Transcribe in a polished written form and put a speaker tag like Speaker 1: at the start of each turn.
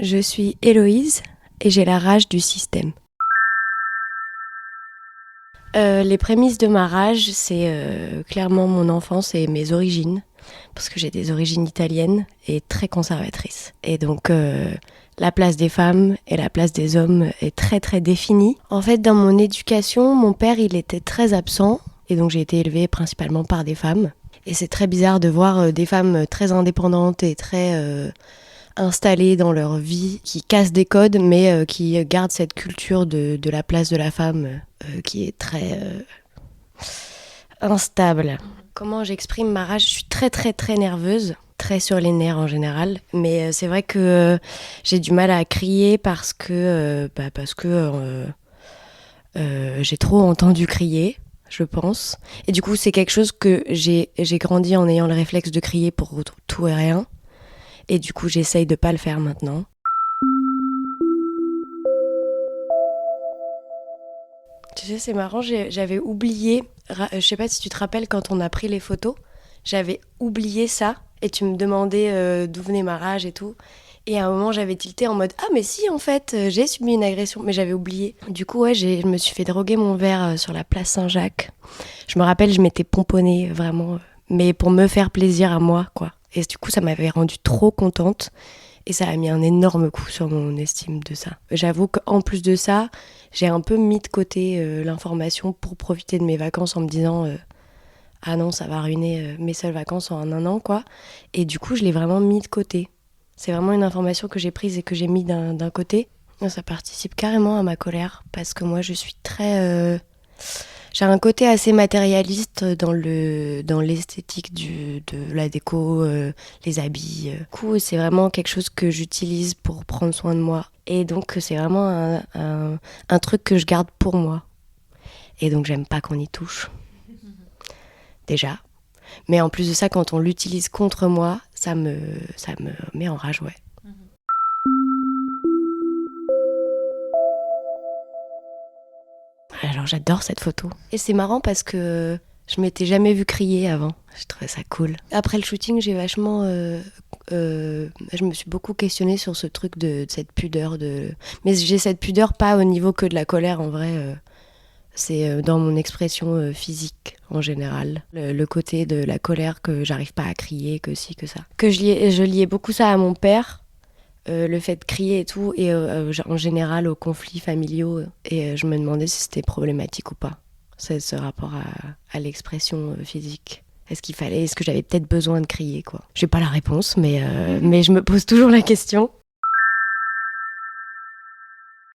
Speaker 1: Je suis Héloïse et j'ai la rage du système. Les prémices de ma rage, c'est clairement mon enfance et mes origines, parce que j'ai des origines italiennes et très conservatrices. Et donc la place des femmes et la place des hommes est très très définie. En fait, dans mon éducation, mon père il était très absent et donc j'ai été élevée principalement par des femmes. Et c'est très bizarre de voir des femmes très indépendantes et très installées dans leur vie, qui cassent des codes, mais qui gardent cette culture de la place de la femme qui est très instable. Comment j'exprime ma rage ? Je suis très très très nerveuse, très sur les nerfs en général, mais c'est vrai que j'ai du mal à crier parce que j'ai trop entendu crier, je pense. Et du coup, c'est quelque chose que j'ai grandi en ayant le réflexe de crier pour tout et rien. Et du coup, j'essaye de pas le faire maintenant. Tu sais, c'est marrant, j'avais oublié, je sais pas si tu te rappelles quand on a pris les photos, j'avais oublié ça et tu me demandais d'où venait ma rage et tout. Et à un moment, j'avais tilté en mode « Ah mais si, en fait, j'ai subi une agression », mais j'avais oublié. Du coup, ouais, je me suis fait droguer mon verre sur la place Saint-Jacques. Je me rappelle, je m'étais pomponnée, vraiment, mais pour me faire plaisir à moi, quoi. Et du coup, ça m'avait rendue trop contente. Et ça a mis un énorme coup sur mon estime de ça. J'avoue qu'en plus de ça, j'ai un peu mis de côté l'information pour profiter de mes vacances en me disant ah non, ça va ruiner mes seules vacances en un an, quoi. Et du coup, je l'ai vraiment mis de côté. C'est vraiment une information que j'ai prise et que j'ai mis d'un côté. Ça participe carrément à ma colère parce que moi, je suis très... j'ai un côté assez matérialiste dans l'esthétique de la déco, les habits. Du coup, c'est vraiment quelque chose que j'utilise pour prendre soin de moi. Et donc, c'est vraiment un truc que je garde pour moi. Et donc, j'aime pas qu'on y touche. Déjà. Mais en plus de ça, quand on l'utilise contre moi, ça me met en rage, ouais. Alors j'adore cette photo. Et c'est marrant parce que je m'étais jamais vue crier avant. Je trouvais ça cool. Après le shooting, j'ai vachement... je me suis beaucoup questionnée sur ce truc de cette pudeur. Mais j'ai cette pudeur pas au niveau que de la colère en vrai. C'est dans mon expression physique en général. Le côté de la colère que j'arrive pas à crier, que ci, que ça. Que je liais beaucoup ça à mon père. Le fait de crier et tout, et en général aux conflits familiaux. Et je me demandais si c'était problématique ou pas, ce rapport à l'expression physique. Est-ce que j'avais peut-être besoin de crier, quoi. J'ai pas la réponse, mais je me pose toujours la question.